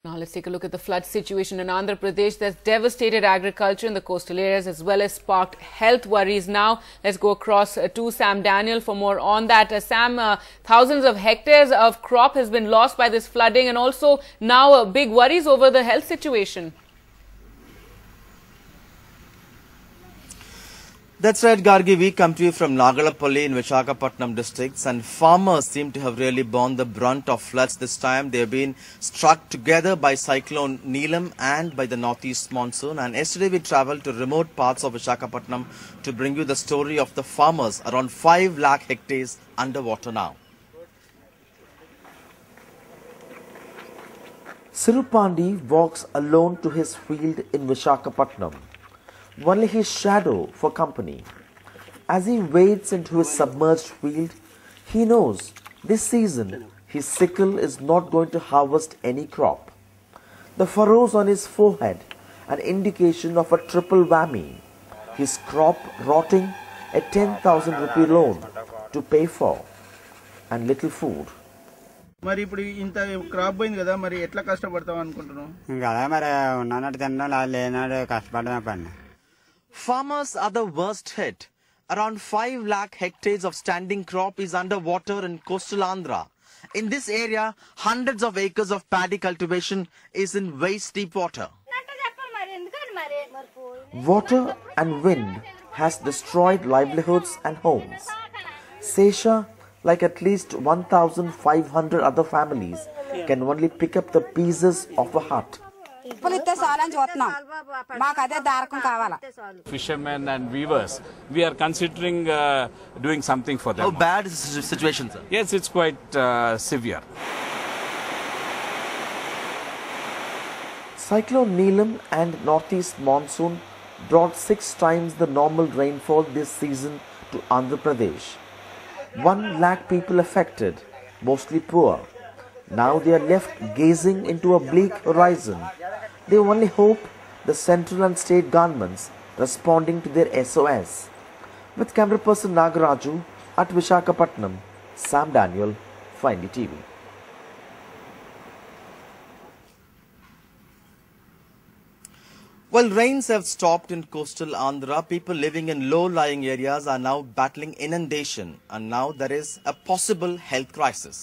Now let's take a look at the flood situation in Andhra Pradesh that's devastated agriculture in the coastal areas as well as sparked health worries. Now let's go across to Sam Daniel for more on that. Sam, thousands of hectares of crop has been lost by this flooding and also now big worries over the health situation. That's right, Gargi. We come to you from Nagalapalli in Visakhapatnam districts, and farmers seem to have really borne the brunt of floods this time. They have been struck together by Cyclone Nilam and by the northeast monsoon. And yesterday we travelled to remote parts of Visakhapatnam to bring you the story of the farmers. Around 5 lakh hectares underwater now. Sirupandi walks alone to his field in Visakhapatnam. Only his shadow for company. As he wades into his submerged field, he knows this season his sickle is not going to harvest any crop. The furrows on his forehead, an indication of a triple whammy. His crop rotting, a 10,000 rupee loan to pay for, and little food. మరి ఇప్పుడు ఇంత crop పోయింది కదా మరి ఎట్లా కష్టపడతాం అనుకుంటున్నాం ఇంకా మరి ఉన్నట్టు తిన్నా లేనాడు కష్టపడమే పని Farmers are the worst hit. Around 5 lakh hectares of standing crop is underwater in coastal Andhra. In this area, hundreds of acres of paddy cultivation is in waist-deep water. Water and wind has destroyed livelihoods and homes. Sesha, like at least 1,500 other families, can only pick up the pieces of a hut. Fishermen and weavers, we are considering doing something for them. How bad is the situation, sir? Yes, it's quite severe. Cyclone Nilam and northeast monsoon brought 6 times the normal rainfall this season to Andhra Pradesh. 1 lakh people affected, mostly poor. Now they are left gazing into a bleak horizon. They only hope the central and state governments responding to their SOS. With camera person Nagaraju at Visakhapatnam, Sam Daniel, NDTV. Well, rains have stopped in coastal Andhra. People living in low-lying areas are now battling inundation, and now there is a possible health crisis.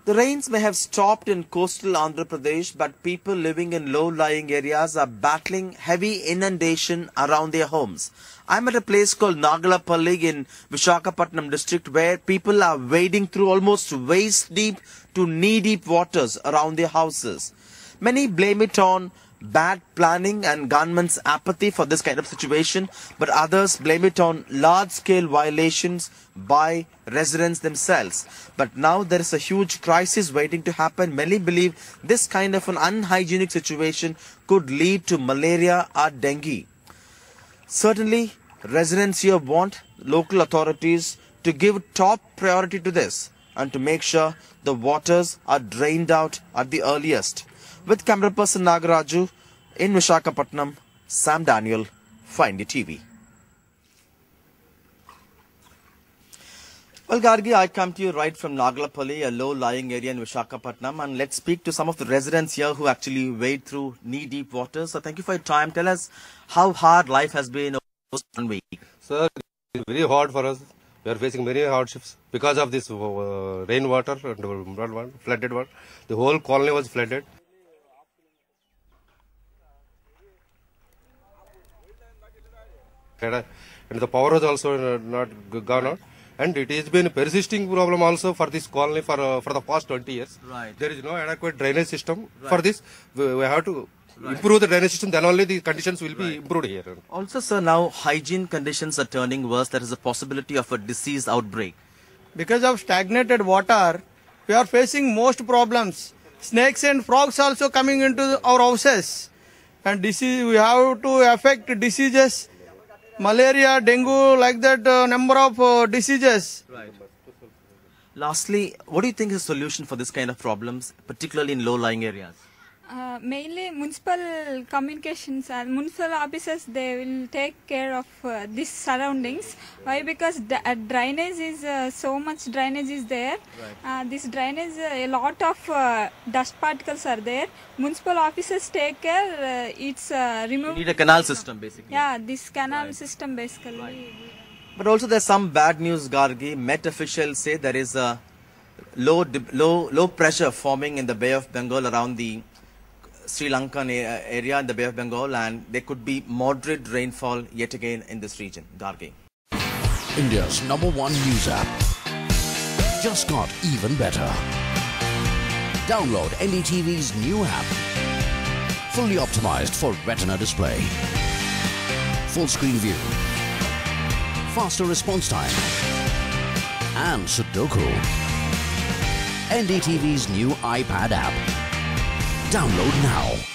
The rains may have stopped in coastal Andhra Pradesh, but people living in low-lying areas are battling heavy inundation around their homes. I'm at a place called Nagalapalli in Visakhapatnam district where people are wading through almost waist-deep to knee-deep waters around their houses. Many blame it on bad planning and government's apathy for this kind of situation, but others blame it on large-scale violations by residents themselves. But now there is a huge crisis waiting to happen. Many believe this kind of an unhygienic situation could lead to malaria or dengue. Certainly, residents here want local authorities to give top priority to this and to make sure the waters are drained out at the earliest. With camera person Nagaraju in Visakhapatnam, Sam Daniel, NDTV. Well, Gargi, I come to you right from Nagalapalli, a low-lying area in Visakhapatnam, and let's speak to some of the residents here who actually wade through knee-deep water. So thank you for your time. Tell us how hard life has been over 1 week. Sir, it's very hard for us. We are facing many hardships because of this rainwater and flooded water. The whole colony was flooded. And the power was also not gone out. And it has been a persisting problem also for this colony for the past 20 years. Right. There is no adequate drainage system for this. We have to improve the drainage system, then only the conditions will be improved here. Also, sir, now hygiene conditions are turning worse. There is a possibility of a disease outbreak. because of stagnated water we are facing most problems. Snakes and frogs also coming into our houses, and disease, we have to affect diseases, malaria, dengue, like that number of diseases. Right. Lastly, what do you think is the solution for this kind of problems, particularly in low-lying areas? Mainly municipal communications and municipal officers, they will take care of these surroundings. Why? Because drainage is so much drainage is there. This drainage, a lot of dust particles are there. Municipal officers take care. It's removed. You need a canal system basically. Yeah, this canal system basically. But also there's some bad news, Gargi. Met officials say there is a low pressure forming in the Bay of Bengal around the Sri Lankan area in the Bay of Bengal, and there could be moderate rainfall yet again in this region. Gargi. India's #1 news app just got even better. Download NDTV's new app. Fully optimized for retina display. Full screen view. Faster response time. And Sudoku. NDTV's new iPad app. Download now.